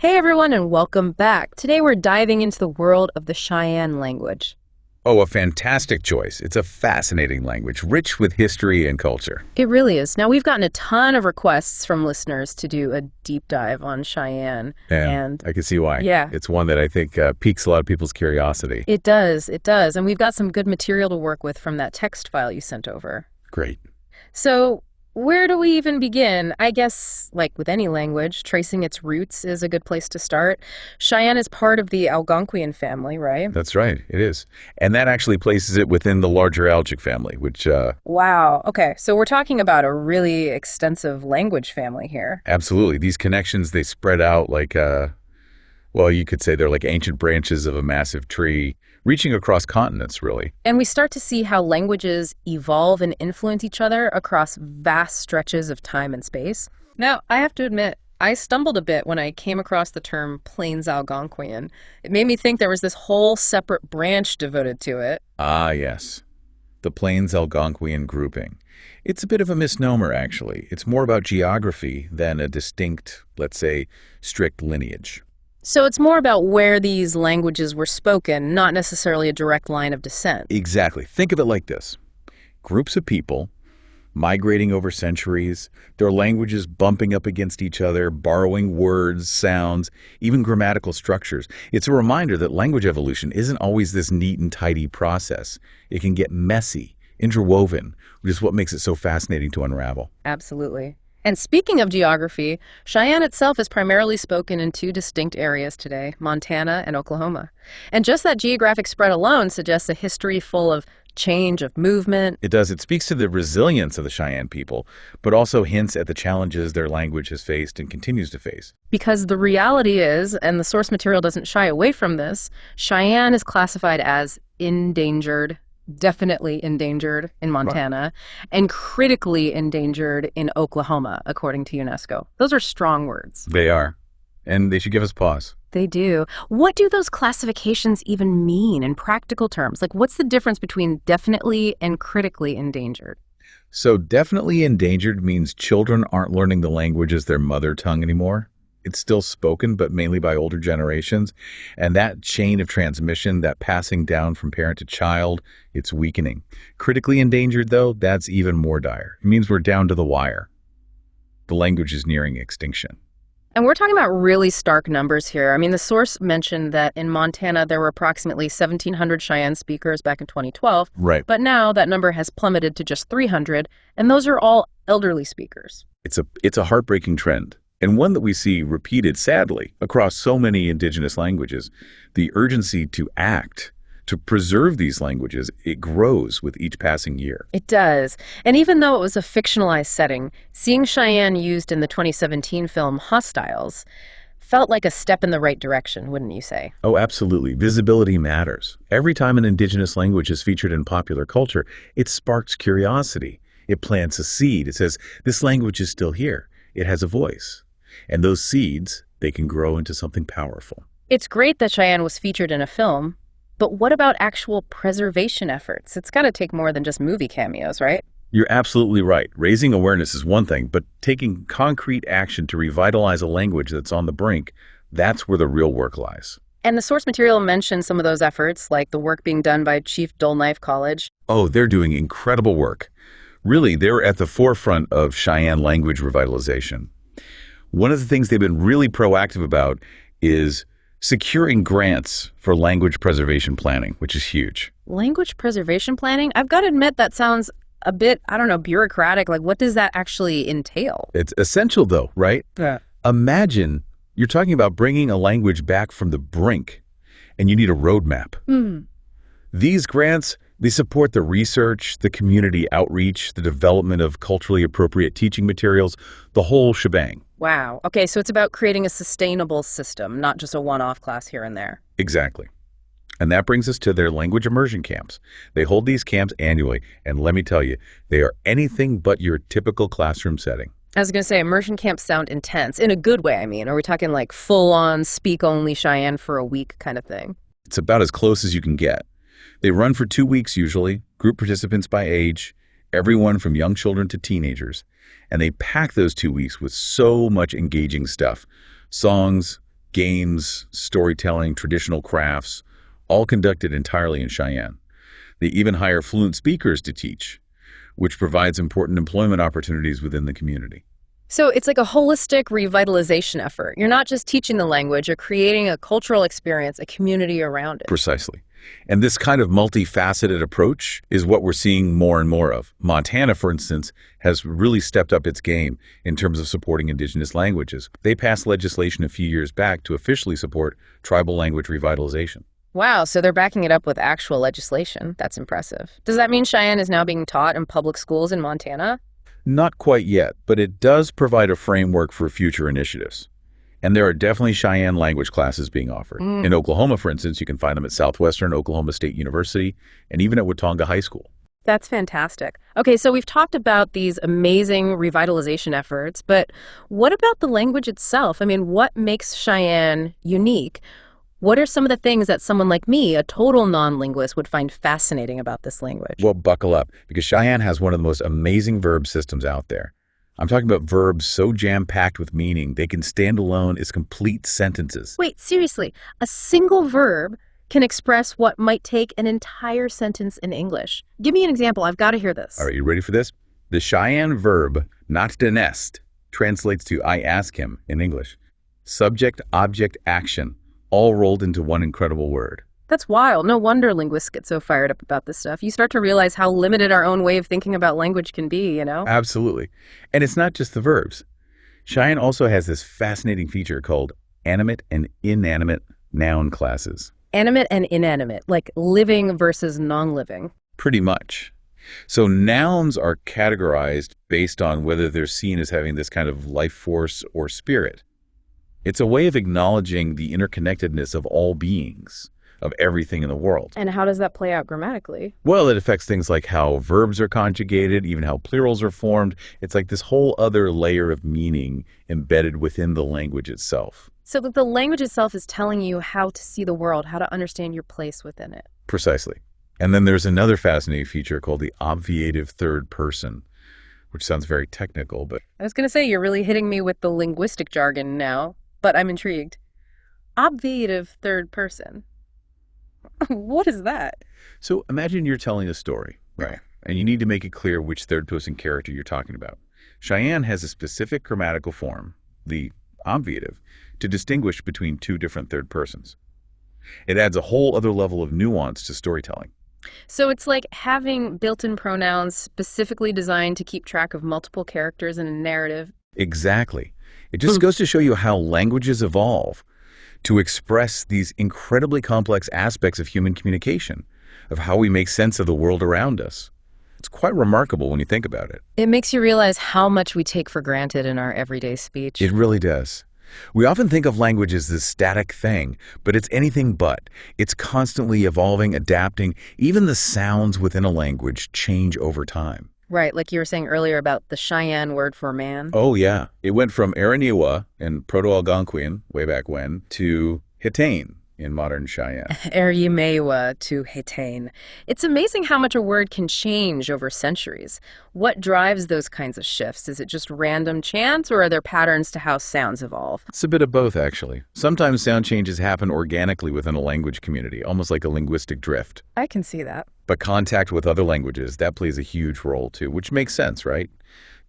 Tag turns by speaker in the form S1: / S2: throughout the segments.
S1: Hey everyone, and welcome back. Today we're diving into the world of the Cheyenne language.
S2: Oh, a fantastic choice. It's a fascinating language, rich with history and culture.
S1: It really is. Now, we've gotten a ton of requests from listeners to do a deep dive on Cheyenne.
S2: And I can see why.
S1: Yeah,
S2: It's one that I think piques a lot of people's curiosity.
S1: it does. It does. And we've got some good material to work with from that text file you sent over.
S2: Great.
S1: So, where do we even begin? I guess, like with any language, tracing its roots is a good place to start. Cheyenne is part of the Algonquian family, right?
S2: That's right. It is. And that actually places it within the larger Algic family, which
S1: Wow. Okay. So we're talking about a really extensive language family here.
S2: absolutely, these connections, they spread out like, well, you could say they're like ancient branches of a massive tree, reaching across continents, really.
S1: And we start to see how languages evolve and influence each other across vast stretches of time and space. Now, I have to admit, I stumbled a bit when I came across the term Plains Algonquian. It made me think there was this whole separate branch devoted to it.
S2: Ah, yes. The Plains Algonquian grouping. It's a bit of a misnomer, actually. It's more about geography than a distinct, let's say, strict lineage.
S1: So it's more about where these languages were spoken, not necessarily a direct line of descent.
S2: Exactly. Think of it like this. Groups of people migrating over centuries, their languages bumping up against each other, borrowing words, sounds, even grammatical structures. It's a reminder that language evolution isn't always this neat and tidy process. It can get messy, interwoven, which is what makes it so fascinating to unravel.
S1: Absolutely. And speaking of geography, Cheyenne itself is primarily spoken in two distinct areas today, Montana and Oklahoma. And just that geographic spread alone suggests a history full of change, of movement.
S2: It does. It speaks to the resilience of the Cheyenne people, but also hints at the challenges their language has faced and continues to face.
S1: Because the reality is, and the source material doesn't shy away from this, Cheyenne is classified as endangered, definitely endangered in Montana, and critically endangered in Oklahoma, according to UNESCO. Those are strong words.
S2: They are. And they should give us pause.
S1: They do. What do those classifications even mean in practical terms? Like, what's the difference between definitely and critically endangered?
S2: So definitely endangered means children aren't learning the language as their mother tongue anymore. It's still spoken, but mainly by older generations. And that chain of transmission, that passing down from parent to child, it's weakening. Critically endangered, though, that's even more dire. It means we're down to the wire. The language is nearing extinction.
S1: And we're talking about really stark numbers here. I mean, the source mentioned that in Montana there were approximately 1,700 Cheyenne speakers back in 2012.
S2: Right.
S1: But now that number has plummeted to just 300, and those are all elderly speakers.
S2: It's a heartbreaking trend, and one that we see repeated, sadly, across so many indigenous languages. The urgency to act, to preserve these languages, it grows with each passing year.
S1: It does. And even though it was a fictionalized setting, seeing Cheyenne used in the 2017 film Hostiles felt like a step in the right direction, wouldn't you say?
S2: Oh, absolutely. Visibility matters. Every time an indigenous language is featured in popular culture, it sparks curiosity. It plants a seed. It says, this language is still here. It has a voice. And those seeds, they can grow into something powerful.
S1: It's great that Cheyenne was featured in a film, but what about actual preservation efforts? It's got to take more than just movie cameos, right?
S2: You're absolutely right. Raising awareness is one thing, but taking concrete action to revitalize a language that's on the brink, that's where the real work lies.
S1: And the source material mentions some of those efforts, like the work being done by Chief Dull-Knife College.
S2: Oh, they're doing incredible work. Really, they're at the forefront of Cheyenne language revitalization. One of the things they've been really proactive about is securing grants for language preservation planning, which is huge.
S1: Language preservation planning? I've got to admit that sounds a bit, I don't know, bureaucratic. Like, what does that actually entail?
S2: It's essential, though, right?
S1: Yeah.
S2: Imagine you're talking about bringing a language back from the brink, and you need a roadmap. These grants, they support the research, the community outreach, the development of culturally appropriate teaching materials, the whole shebang.
S1: Wow. Okay, so it's about creating a sustainable system, not just a one-off class here and there.
S2: Exactly. And that brings us to their language immersion camps. They hold these camps annually, and let me tell you, they are anything but your typical classroom setting.
S1: I was going to say, immersion camps sound intense, in a good way, I mean. Are we talking like full-on, speak-only Cheyenne for a week kind of thing?
S2: It's about as close as you can get. They run for 2 weeks usually, group participants by age, everyone from young children to teenagers. And they pack those 2 weeks with so much engaging stuff. Songs, games, storytelling, traditional crafts, all conducted entirely in Cheyenne. They even hire fluent speakers to teach, which provides important employment opportunities within the community.
S1: So it's like a holistic revitalization effort. You're not just teaching the language, you're creating a cultural experience, a community around it.
S2: Precisely. And this kind of multifaceted approach is what we're seeing more and more of. Montana, for instance, has really stepped up its game in terms of supporting indigenous languages. They passed legislation a few years back to officially support tribal language revitalization.
S1: Wow, so they're backing it up with actual legislation. That's impressive. Does that mean Cheyenne is now being taught in public schools in Montana?
S2: Not quite yet, but it does provide a framework for future initiatives. And there are definitely Cheyenne language classes being offered. In Oklahoma, for instance, you can find them at Southwestern Oklahoma State University and even at Watonga High School.
S1: That's fantastic. Okay, so we've talked about these amazing revitalization efforts, but what about the language itself? I mean, what makes Cheyenne unique? What are some of the things that someone like me, a total non-linguist, would find fascinating about this language?
S2: Well, buckle up, because Cheyenne has one of the most amazing verb systems out there. I'm talking about verbs so jam-packed with meaning, they can stand alone as complete sentences.
S1: Wait, seriously, a single verb can express what might take an entire sentence in English. Give me an example. I've got to hear this.
S2: All right, you ready for this? The Cheyenne verb, not to nest, translates to I ask him in English. Subject, object, action, all rolled into one incredible word.
S1: That's wild. No wonder linguists get so fired up about this stuff. You start to realize how limited our own way of thinking about language can be, you know?
S2: Absolutely. And it's not just the verbs. Cheyenne also has this fascinating feature called animate and inanimate noun classes.
S1: Animate and inanimate, like living versus non-living.
S2: Pretty much. So nouns are categorized based on whether they're seen as having this kind of life force or spirit. It's a way of acknowledging the interconnectedness of all beings, of everything in the world.
S1: And how does that play out grammatically?
S2: Well, it affects things like how verbs are conjugated, even how plurals are formed. It's like this whole other layer of meaning embedded within the language itself.
S1: So that the language itself is telling you how to see the world, how to understand your place within it.
S2: Precisely. And then there's another fascinating feature called the obviative third person, which sounds very technical, but...
S1: I was going to say, you're really hitting me with the linguistic jargon now, but I'm intrigued. Obviative third person. What is that?
S2: So imagine you're telling a story, right? And you need to make it clear which third person character you're talking about. Cheyenne has a specific grammatical form, the obviative, to distinguish between two different third persons. It adds a whole other level of nuance to storytelling.
S1: So it's like having built-in pronouns specifically designed to keep track of multiple characters in a narrative.
S2: Exactly. It just goes to show you how languages evolve to express these incredibly complex aspects of human communication, of how we make sense of the world around us. It's quite remarkable when you think about it.
S1: It makes you realize how much we take for granted in our everyday speech.
S2: It really does. We often think of language as this static thing, but it's anything but. It's constantly evolving, adapting. Even the sounds within a language change over time.
S1: Right, like you were saying earlier about the Cheyenne word for man.
S2: Oh, yeah. It went from Araniwa in Proto-Algonquian, way back when, to Hitain in modern Cheyenne.
S1: Erimewa to Hitain. It's amazing how much a word can change over centuries. What drives those kinds of shifts? Is it just random chance, or are there patterns to how sounds evolve?
S2: It's a bit of both, actually. Sometimes sound changes happen organically within a language community, almost like a linguistic drift.
S1: I can see that.
S2: But contact with other languages, that plays a huge role too, which makes sense, right?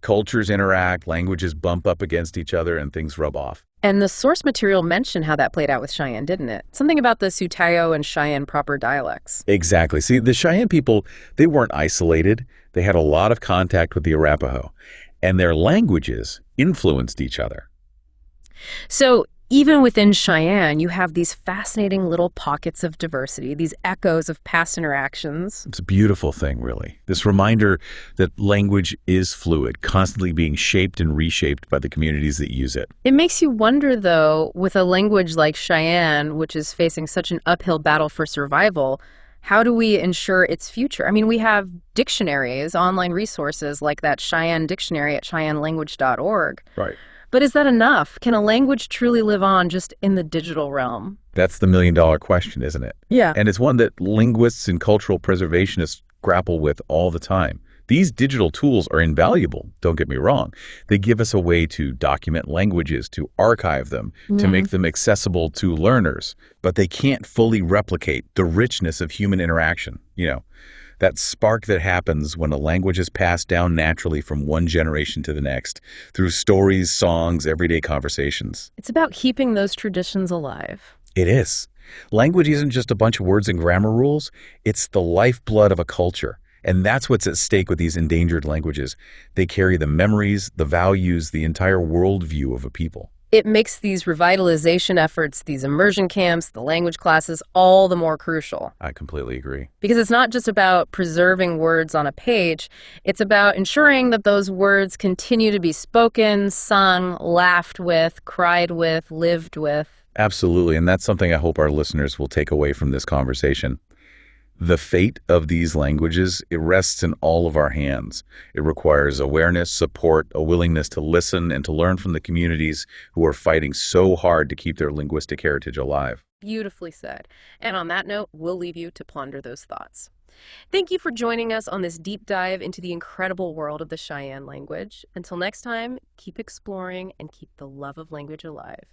S2: Cultures interact, languages bump up against each other, and things rub off.
S1: And the source material mentioned how that played out with Cheyenne, didn't it? Something about the Sutayo and Cheyenne proper dialects.
S2: Exactly. See, the Cheyenne people, they weren't isolated. They had a lot of contact with the Arapaho, and their languages influenced each other.
S1: So even within Cheyenne, you have these fascinating little pockets of diversity, these echoes of past interactions.
S2: It's a beautiful thing, really. This reminder that language is fluid, constantly being shaped and reshaped by the communities that use it.
S1: It makes you wonder, though, with a language like Cheyenne, which is facing such an uphill battle for survival, how do we ensure its future? I mean, we have dictionaries, online resources like that Cheyenne dictionary at cheyennelanguage.org.
S2: Right.
S1: But is that enough? Can a language truly live on just in the digital realm?
S2: That's the million-dollar question, isn't it?
S1: Yeah.
S2: And it's one that linguists and cultural preservationists grapple with all the time. These digital tools are invaluable, don't get me wrong. They give us a way to document languages, to archive them, to
S1: Mm.
S2: make them accessible to learners, but they can't fully replicate the richness of human interaction. That spark that happens when a language is passed down naturally from one generation to the next through stories, songs, everyday conversations.
S1: It's about keeping those traditions alive.
S2: It is. Language isn't just a bunch of words and grammar rules, it's the lifeblood of a culture. And that's what's at stake with these endangered languages. They carry the memories, the values, the entire worldview of a people.
S1: It makes these revitalization efforts, these immersion camps, the language classes, all the more crucial.
S2: I completely agree.
S1: Because it's not just about preserving words on a page, it's about ensuring that those words continue to be spoken, sung, laughed with, cried with, lived with.
S2: Absolutely. And that's something I hope our listeners will take away from this conversation. The fate of these languages, it rests in all of our hands. It requires awareness, support, a willingness to listen and to learn from the communities who are fighting so hard to keep their linguistic heritage alive.
S1: Beautifully said. And on that note, we'll leave you to ponder those thoughts. Thank you for joining us on this deep dive into the incredible world of the Cheyenne language. Until next time, keep exploring and keep the love of language alive.